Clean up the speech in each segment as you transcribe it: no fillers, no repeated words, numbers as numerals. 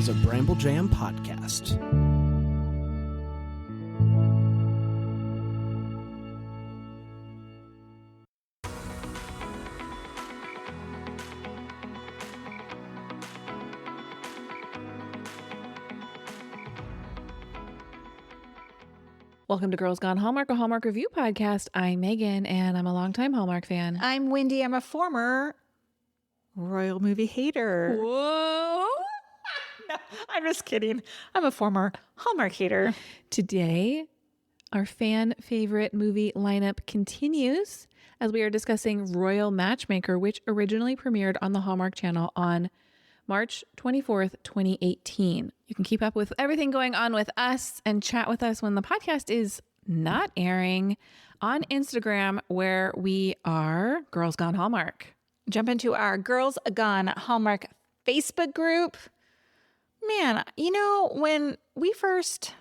is a Bramble Jam podcast. Welcome to Girls Gone Hallmark, a Hallmark review podcast. I'm Megan, and I'm a longtime Hallmark fan. I'm Wendy. I'm a former royal movie hater. Whoa! No, I'm just kidding. I'm a former Hallmark hater. Today, our fan favorite movie lineup continues as we are discussing Royal Matchmaker, which originally premiered on the Hallmark Channel on March 24th, 2018. You can keep up with everything going on with us and chat with us when the podcast is not airing on Instagram, where we are Girls Gone Hallmark. Jump into our Girls Gone Hallmark Facebook group. Man, you know, when we first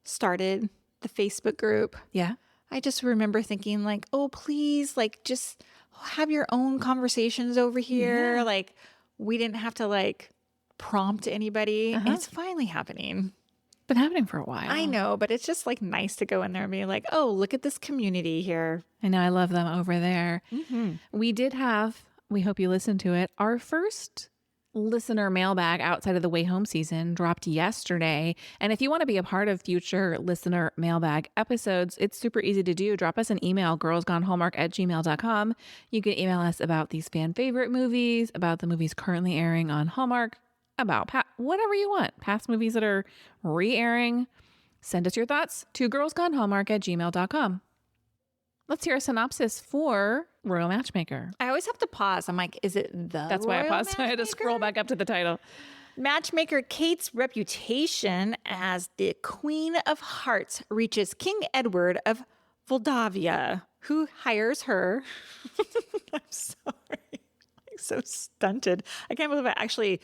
started the Facebook group, Yeah. I just remember thinking like, oh, please, like just have your own conversations over here. Yeah. Like we didn't have to like prompt anybody. And it's finally happening. Been happening for a while. I know, but it's just like nice to go in there and be like, oh, look at this community here. I know. I love them over there. We did have, we hope you listened to it, our first listener mailbag outside of the Way Home season dropped yesterday. And if you want to be a part of future listener mailbag episodes, it's super easy to do. Drop us an email, girlsgonehallmark@gmail.com. You can email us about these fan favorite movies, about the movies currently airing on Hallmark, about whatever you want. Past movies that are re-airing. Send us your thoughts to girlsgonehallmark@gmail.com. Let's hear a synopsis for Royal Matchmaker. I always have to pause. I'm like, is it the That's why I Royal paused. I had to scroll Matchmaker? back up to the title. Matchmaker Kate's reputation as the Queen of Hearts reaches King Edward of Moldavia, who hires her. I'm sorry. I'm so stunted. I can't believe I actually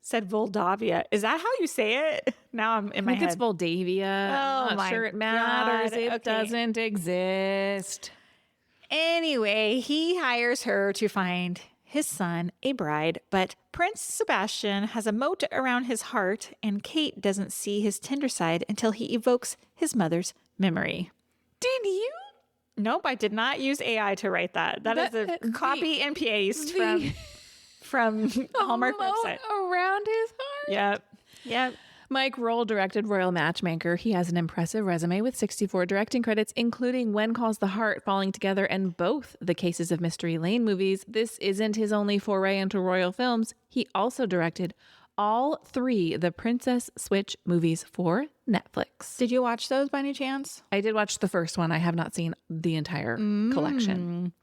said Moldavia. Is that how you say it? Now I'm in my I think head. it's Moldavia. Oh, I'm not my sure it matters. God. It Okay. doesn't exist. Anyway, he hires her to find his son a bride, but Prince Sebastian has a moat around his heart, and Kate doesn't see his tender side until he evokes his mother's memory. Did you? Nope, I did not use AI to write that. That is a copy and paste from Hallmark moat website. around his heart? Yep. Mike Roll directed Royal Matchmaker. He has an impressive resume with 64 directing credits, including When Calls the Heart, Falling Together, and both the Cases of Mystery Lane movies. This isn't his only foray into royal films. He also directed all three The Princess Switch movies for Netflix. Did you watch those by any chance? I did watch the first one. I have not seen the entire collection.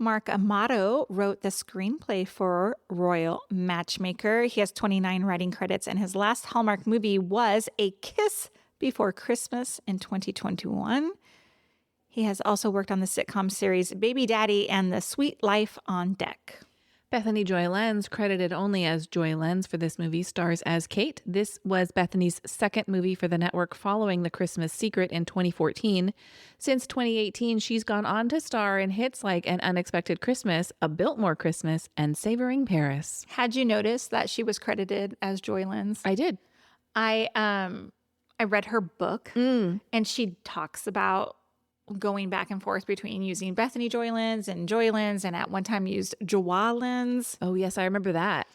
Mark Amato wrote the screenplay for Royal Matchmaker. He has 29 writing credits, and his last Hallmark movie was A Kiss Before Christmas in 2021. He has also worked on the sitcom series Baby Daddy and The Sweet Life on Deck. Bethany Joy Lenz, credited only as Joy Lenz for this movie, stars as Kate. This was Bethany's second movie for the network following The Christmas Secret in 2014. Since 2018, she's gone on to star in hits like An Unexpected Christmas, A Biltmore Christmas, and Savoring Paris. Had you noticed that she was credited as Joy Lenz? I did. I read her book, and she talks about going back and forth between using Bethany Joy Lenz, and at one time used Joie Lenz. Oh, yes, I remember that.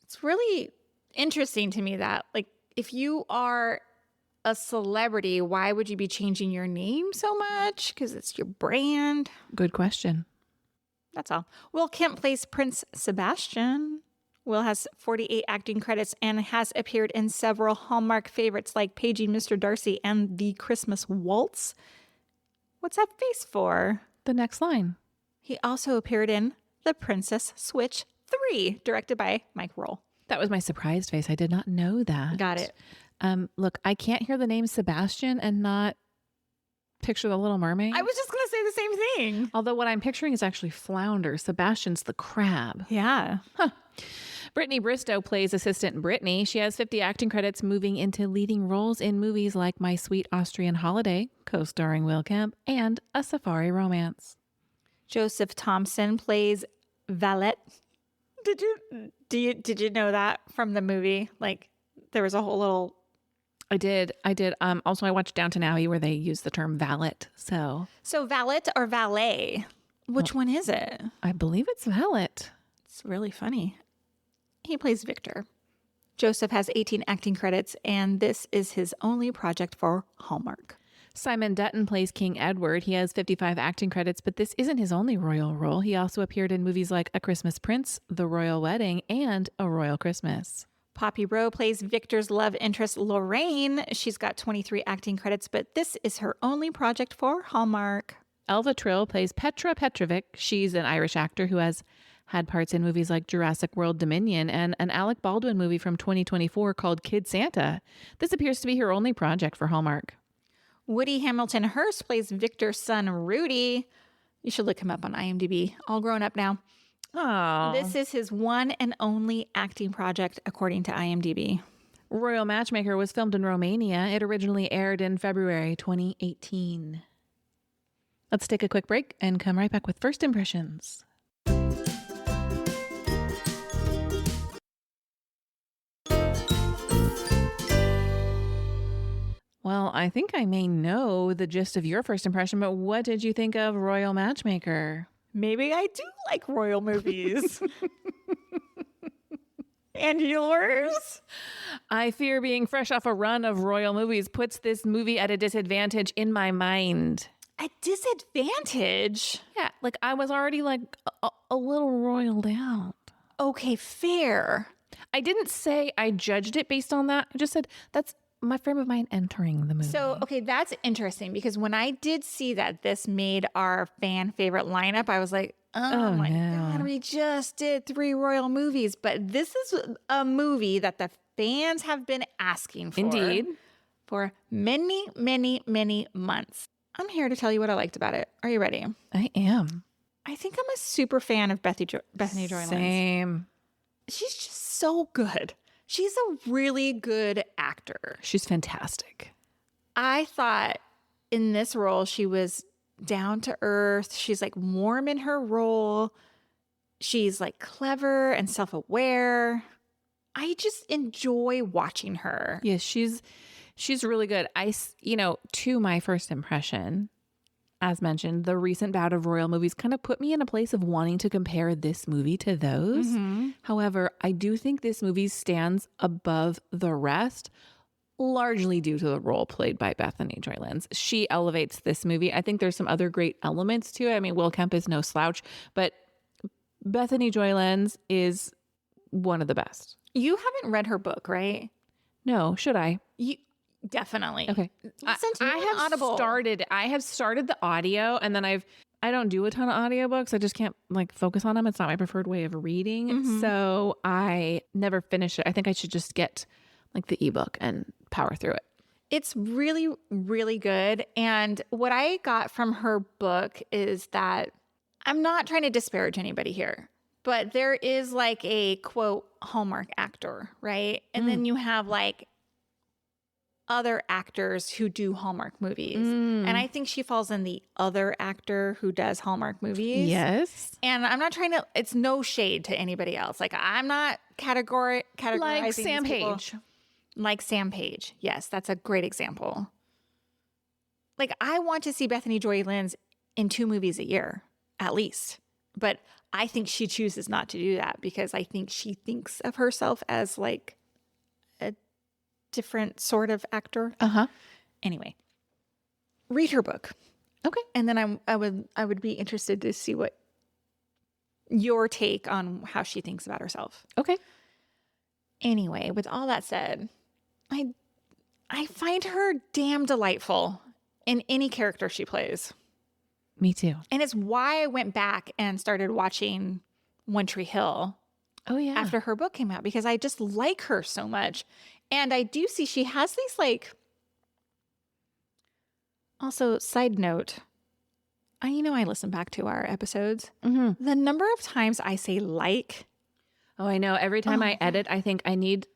It's really interesting to me that, like, if you are a celebrity, why would you be changing your name so much? Because it's your brand. Good question. That's all. Will Kemp plays Prince Sebastian. Will has 48 acting credits and has appeared in several Hallmark favorites like Paging Mr. Darcy and The Christmas Waltz. What's that face for? The next line. He also appeared in The Princess Switch 3, directed by Mike Roll. That was my surprised face. I did not know that. Got it. Look, I can't hear the name Sebastian and not picture the Little Mermaid. I was just going to say the same thing. Although what I'm picturing is actually Flounder. Sebastian's the crab. Yeah. Brittany Bristow plays Assistant Brittany. She has 50 acting credits, moving into leading roles in movies like My Sweet Austrian Holiday, co-starring Will Kemp, and A Safari Romance. Joseph Thompson plays Valette. Did you know that from the movie? Like There was a whole little... I did. Also, I watched Downton Abbey where they use the term valet. So valet or valet? Which one is it? I believe it's valet. It's really funny. He plays Victor. Joseph has 18 acting credits, and this is his only project for Hallmark. Simon Dutton plays King Edward. He has 55 acting credits, but this isn't his only royal role. He also appeared in movies like A Christmas Prince, The Royal Wedding, and A Royal Christmas. Poppy Rowe plays Victor's love interest, Lorraine. She's got 23 acting credits, but this is her only project for Hallmark. Elva Trill plays Petra Petrovic. She's an Irish actor who has had parts in movies like Jurassic World Dominion and an Alec Baldwin movie from 2024 called Kid Santa. This appears to be her only project for Hallmark. Woody Hamilton Hearst plays Victor's son, Rudy. You should look him up on IMDb. All grown up now. Oh, This is his one and only acting project, according to IMDb. Royal Matchmaker was filmed in Romania. It originally aired in February 2018. Let's take a quick break and come right back with first impressions. Well, I think I may know the gist of your first impression, but what did you think of Royal Matchmaker? Maybe I do like royal movies. And yours? I fear being fresh off a run of royal movies puts this movie at a disadvantage in my mind. A disadvantage? Yeah, like I was already like a little royaled out. Okay, fair. I didn't say I judged it based on that. I just said that's my frame of mind entering the movie. So, okay, that's interesting because when I did see that this made our fan favorite lineup, I was like, oh my God, we just did 3 royal movies. But this is a movie that the fans have been asking for. Indeed. For many, many, many months. I'm here to tell you what I liked about it. Are you ready? I am. I think I'm a super fan of Bethany Joy Lenz. Same. She's just so good. She's a really good actor. She's fantastic. I thought in this role, she was down to earth. She's like warm in her role. She's like clever and self-aware. I just enjoy watching her. Yes, she's really good. To my first impression, as mentioned, the recent bout of royal movies kind of put me in a place of wanting to compare this movie to those. Mm-hmm. However, I do think this movie stands above the rest, largely due to the role played by Bethany Joy Lenz. She elevates this movie. I think there's some other great elements to it. I mean, Will Kemp is no slouch, but Bethany Joy Lenz is one of the best. You haven't read her book, right? No, should I? You definitely. Okay. Listen to I have Audible. I have started the audio, and then I don't do a ton of audiobooks. I just can't focus on them. It's not my preferred way of reading. Mm-hmm. So I never finish it. I think I should just get the ebook and power through it. It's really, really good. And what I got from her book is that I'm not trying to disparage anybody here, but there is a quote Hallmark actor, right? And then you have other actors who do Hallmark movies. And I think she falls in the other actor who does Hallmark movies. Yes. And I'm not trying to, it's no shade to anybody else. I'm not categorizing Like Sam these people. Page. Like Sam Page. Yes, that's a great example. I want to see Bethany Joy Lenz in 2 movies a year, at least. But I think she chooses not to do that because I think she thinks of herself as a different sort of actor. Uh-huh. Anyway, read her book. Okay. And then I would be interested to see what your take on how she thinks about herself. Okay. Anyway, with all that said, I find her damn delightful in any character she plays. Me too. And it's why I went back and started watching One Tree Hill Oh yeah. after her book came out because I just like her so much. And I do see she has these also, side note, I listen back to our episodes. Mm-hmm. The number of times I say Oh, I know. Every time I edit, I think I need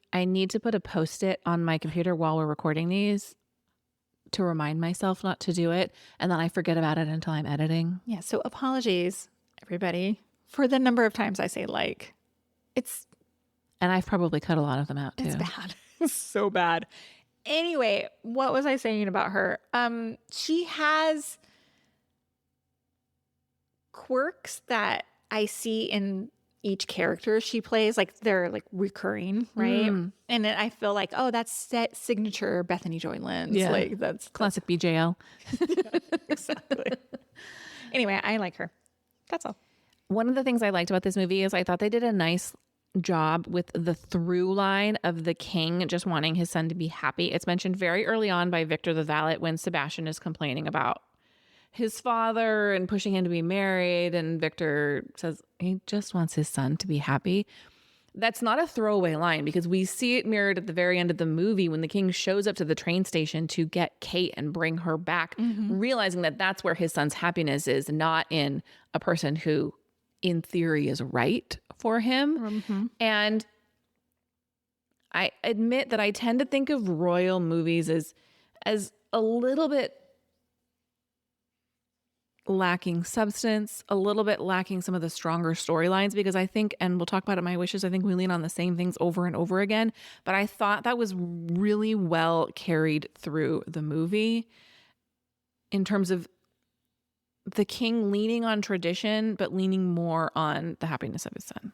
to put a Post-it on my computer while we're recording these to remind myself not to do it. And then I forget about it until I'm editing. Yeah, so apologies, everybody, for the number of times I say It's And I've probably cut a lot of them out too. It's bad. So bad. Anyway, what was I saying about her? She has quirks that I see in each character she plays, like they're like recurring, right? And then I feel like, oh, that's signature Bethany Joy Lens. Yeah. Like that's Classic BJL. exactly. Anyway, I like her. That's all. One of the things I liked about this movie is I thought they did a nice job with the through line of the king just wanting his son to be happy. It's mentioned very early on by Victor the Valet when Sebastian is complaining about his father and pushing him to be married, and Victor says he just wants his son to be happy. That's not a throwaway line because we see it mirrored at the very end of the movie when the king shows up to the train station to get Kate and bring her back, realizing that that's where his son's happiness is, not in a person who in theory is right for him. And I admit that I tend to think of royal movies as a little bit lacking substance, a little bit lacking some of the stronger storylines, because I think, and we'll talk about it in My Wishes, I think we lean on the same things over and over again, but I thought that was really well carried through the movie in terms of the king leaning on tradition, but leaning more on the happiness of his son.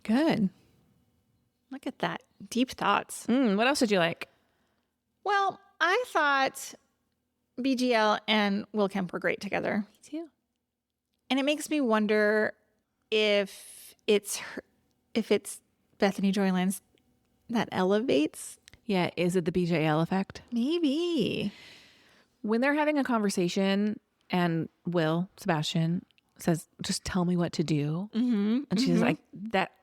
Good. Look at that. Deep thoughts. What else did you like? Well, I thought BGL and Will Kemp were great together. Me too. And it makes me wonder if it's Bethany Joy Lens that elevates. Yeah, is it the BJL effect? Maybe. When they're having a conversation and Sebastian says, just tell me what to do. And she's like,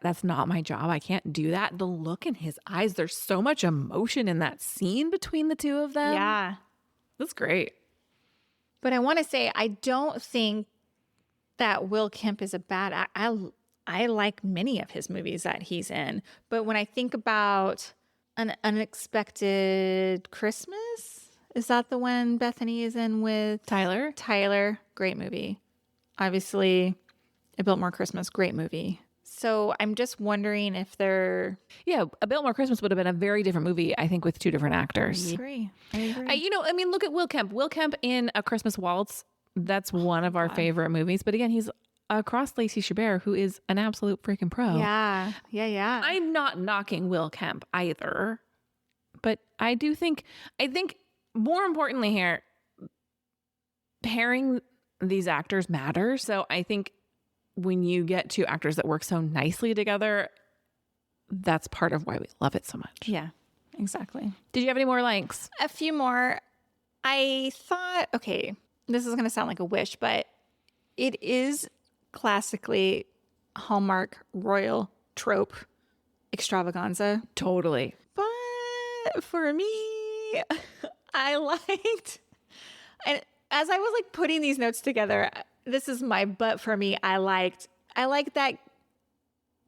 that's not my job. I can't do that. The look in his eyes, there's so much emotion in that scene between the two of them. Yeah. That's great. But I want to say, I don't think that Will Kemp is a bad act. I like many of his movies that he's in. But when I think about An Unexpected Christmas, is that the one Bethany is in with Tyler? Tyler, great movie. Obviously, A Biltmore Christmas, great movie. So I'm just wondering if they're... Yeah, A Biltmore Christmas would have been a very different movie, I think, with two different actors. I agree. Look at Will Kemp. Will Kemp in A Christmas Waltz, that's one of our favorite movies. But again, he's across Lacey Chabert, who is an absolute freaking pro. Yeah. I'm not knocking Will Kemp either. But I think more importantly here, pairing these actors matters. So I think when you get two actors that work so nicely together, that's part of why we love it so much. Yeah, exactly. Did you have any more likes? A few more. I thought, okay, this is going to sound like a wish, but it is classically Hallmark royal trope extravaganza. Totally. But for me, I liked, and as I was like putting these notes together, this is my but for me. I liked that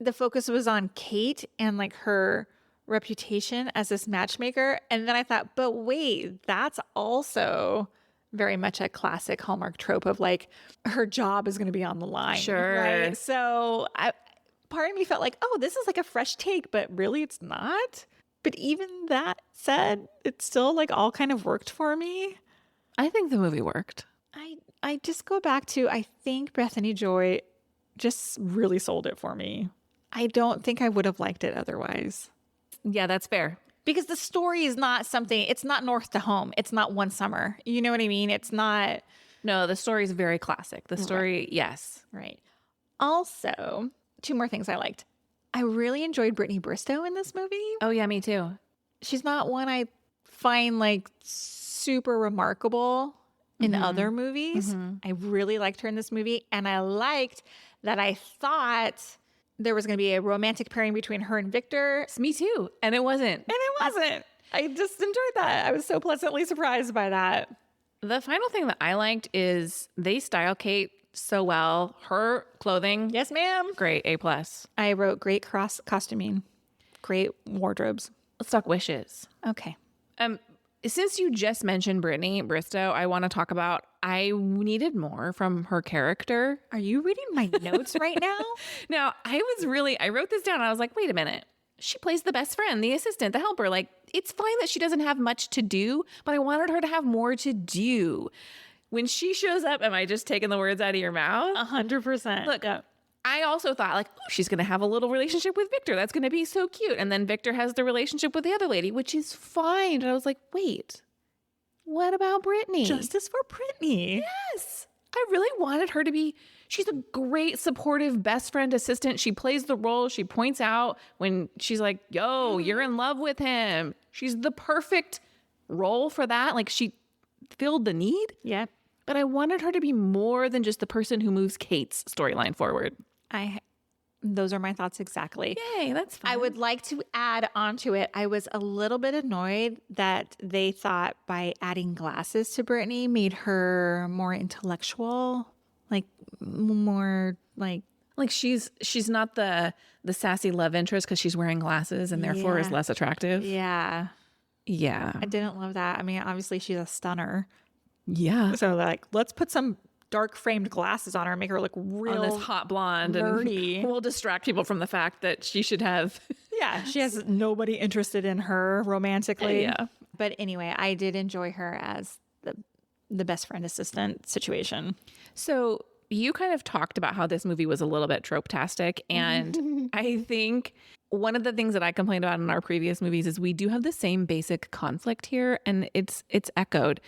the focus was on Kate and like her reputation as this matchmaker. And then I thought, but wait, that's also very much a classic Hallmark trope of like her job is going to be on the line. Sure. Right? So part of me felt like, oh, this is like a fresh take, but really it's not. But even that said, it still like all kind of worked for me. I think the movie worked. I just go back to, I think Bethany Joy just really sold it for me. I don't think I would have liked it otherwise. Yeah, that's fair. Because the story is not something, it's not North to Home. It's not One Summer. You know what I mean? It's not. No, the story is very classic. The story, right. Yes. Right. Also, two more things I liked. I really enjoyed Brittany Bristow in this movie. Oh, yeah, me too. She's not one I find like super remarkable in other movies. I really liked her in this movie. And I liked that I thought there was going to be a romantic pairing between her and Victor. Me too. And it wasn't. I just enjoyed that. I was so pleasantly surprised by that. The final thing that I liked is they style Kate so well. Her clothing. Yes, ma'am. Great. A+. I wrote great costuming. Great wardrobes. Let's talk wishes. Okay. Since you just mentioned Brittany Bristow, I want to talk about I needed more from her character. Are you reading my notes right now? Now, I wrote this down. I was like, wait a minute. she plays the best friend, the assistant, the helper. Like, it's fine that she doesn't have much to do, but I wanted her to have more to do. When she shows up, am I just taking the words out of your mouth? 100%. Look, I also thought like, oh, she's going to have a little relationship with Victor. That's going to be so cute. And then Victor has the relationship with the other lady, which is fine. And I was like, wait, what about Brittany? Justice for Brittany. Yes. I really wanted her to be, she's a great supportive best friend assistant. She plays the role. She points out when she's like, yo, you're in love with him. She's the perfect role for that. Like she filled the need. Yeah. But I wanted her to be more than just the person who moves Kate's storyline forward. Those are my thoughts exactly. Yay, that's fine. I would like to add onto it. I was a little bit annoyed that they thought by adding glasses to Brittany made her more intellectual, like more like she's not the sassy love interest because she's wearing glasses and therefore is less attractive. Yeah. I didn't love that. I mean, obviously she's a stunner. Yeah. So like, let's put some dark framed glasses on her and make her look real on this hot blonde nerdy. And we'll distract people from the fact that she should have. Yeah. She has nobody interested in her romantically. Yeah. But anyway, I did enjoy her as the best friend assistant situation. So you kind of talked about how this movie was a little bit trope-tastic. And I think one of the things that I complained about in our previous movies is we do have the same basic conflict here. And it's echoed.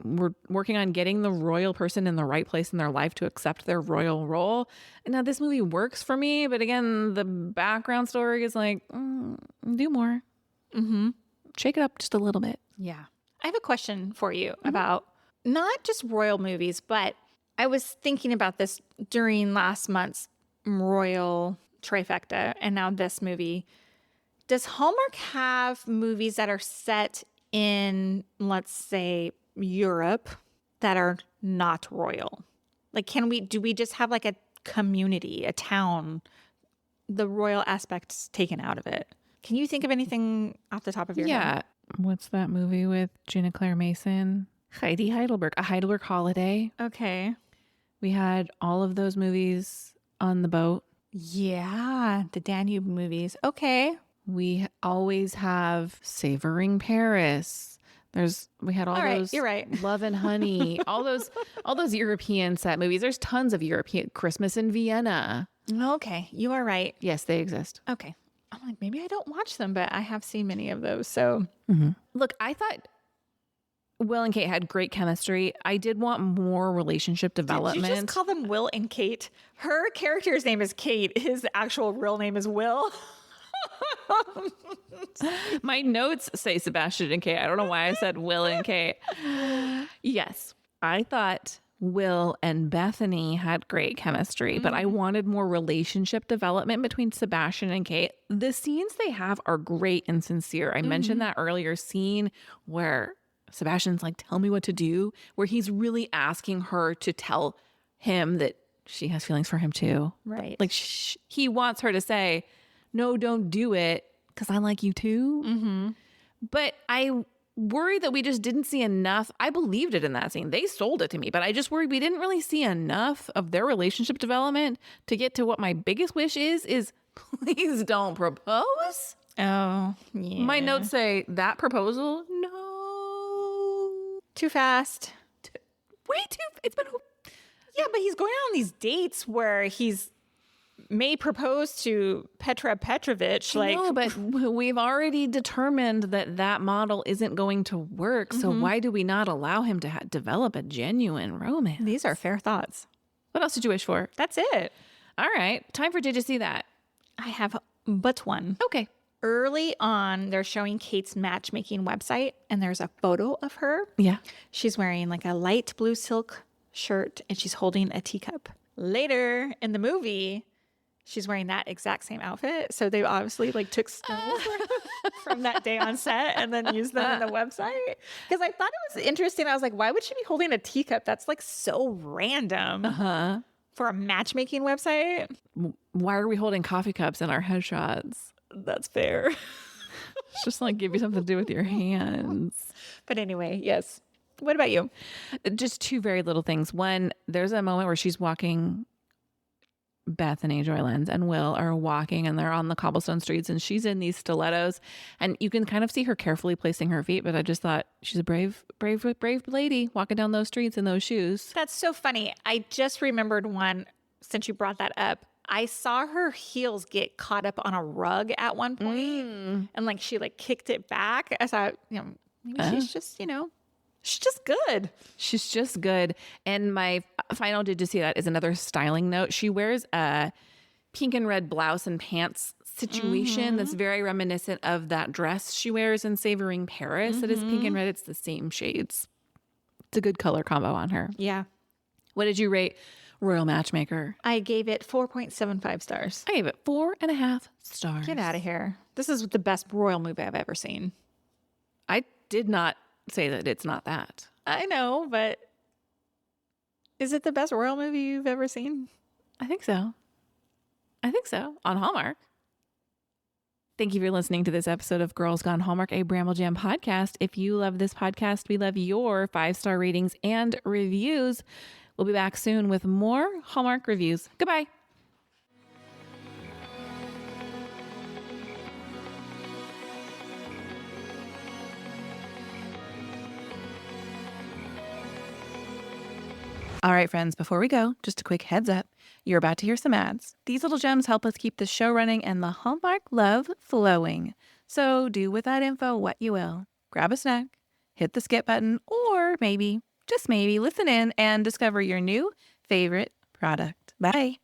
We're working on getting the royal person in the right place in their life to accept their royal role. And now this movie works for me. But again, the background story is like, do more. Shake it up just a little bit. Yeah. I have a question for you about not just royal movies, but I was thinking about this during last month's royal trifecta and now this movie. Does Hallmark have movies that are set in, let's say, Europe that are not royal? Like, do we just have like a community, a town, the royal aspects taken out of it? Can you think of anything off the top of your head? Yeah. What's that movie with Gina Claire Mason? Heidi Heidelberg, A Heidelberg Holiday. Okay. We had all of those movies on the boat. Yeah, the Danube movies. Okay. We always have Savoring Paris. We had all right, those. you're right. Love and Honey. all those European set movies. There's tons of European. Christmas in Vienna. Okay, you are right. Yes, they exist. Okay. I'm like, maybe I don't watch them, but I have seen many of those. So Look, I thought Will and Kate had great chemistry. I did want more relationship development. Did you just call them Will and Kate? Her character's name is Kate. His actual real name is Will. My notes say Sebastian and Kate. I don't know why I said Will and Kate. Yes, I thought Will and Bethany had great chemistry, but I wanted more relationship development between Sebastian and Kate. The scenes they have are great and sincere. I mentioned that earlier scene where Sebastian's like, tell me what to do, where he's really asking her to tell him that she has feelings for him too. Right. Like he wants her to say, no, don't do it because I like you too. But I worry that we just didn't see enough. I believed it in that scene. They sold it to me, but I just worried we didn't really see enough of their relationship development to get to what my biggest wish is please don't propose. Oh, yeah. My notes say that proposal, no. Too fast. Way too, it's been. Yeah, but he's going on these dates where he's may propose to Petra Petrovich. Like, No, but we've already determined that model isn't going to work. So why do we not allow him to develop a genuine romance? these are fair thoughts. What else did you wish for? That's it. All right. Time for Did You See That? I have but one. Okay. Early on, they're showing Kate's matchmaking website, and there's a photo of her. Yeah. She's wearing like a light blue silk shirt, and she's holding a teacup. Later in the movie, she's wearing that exact same outfit. So they obviously like took stills from that day on set and then used them in the website. Because I thought it was interesting. I was like, why would she be holding a teacup? That's like so random for a matchmaking website. Why are we holding coffee cups in our headshots? That's fair. It's just like give you something to do with your hands. But anyway, yes. What about you? Just two very little things. One, there's a moment where she's walking Bethany Joylands and Will are walking and they're on the cobblestone streets and she's in these stilettos and you can kind of see her carefully placing her feet. But I just thought she's a brave lady walking down those streets in those shoes. That's so funny. I just remembered one since you brought that up. I saw her heels get caught up on a rug at one point and like she like kicked it back. I thought, maybe she's just, she's just good. She's just good. And my final did you see that is another styling note. She wears a pink and red blouse and pants situation that's very reminiscent of that dress she wears in Savoring Paris. It is pink and red. It's the same shades. It's a good color combo on her. Yeah. What did you rate Royal Matchmaker? I gave it 4.75 stars. I gave it 4.5 stars. Get out of here. This is the best royal movie I've ever seen. I did not say that it's not that. I know, but is it the best royal movie you've ever seen? I think so. On Hallmark. Thank you for listening to this episode of Girls Gone Hallmark, a Bramble Jam podcast. If you love this podcast, we love your 5-star ratings and reviews. We'll be back soon with more Hallmark reviews. Goodbye. All right, friends, before we go, just a quick heads up. You're about to hear some ads. These little gems help us keep the show running and the Hallmark love flowing. So do with that info what you will. Grab a snack, hit the skip button, or maybe, just maybe, listen in and discover your new favorite product. Bye.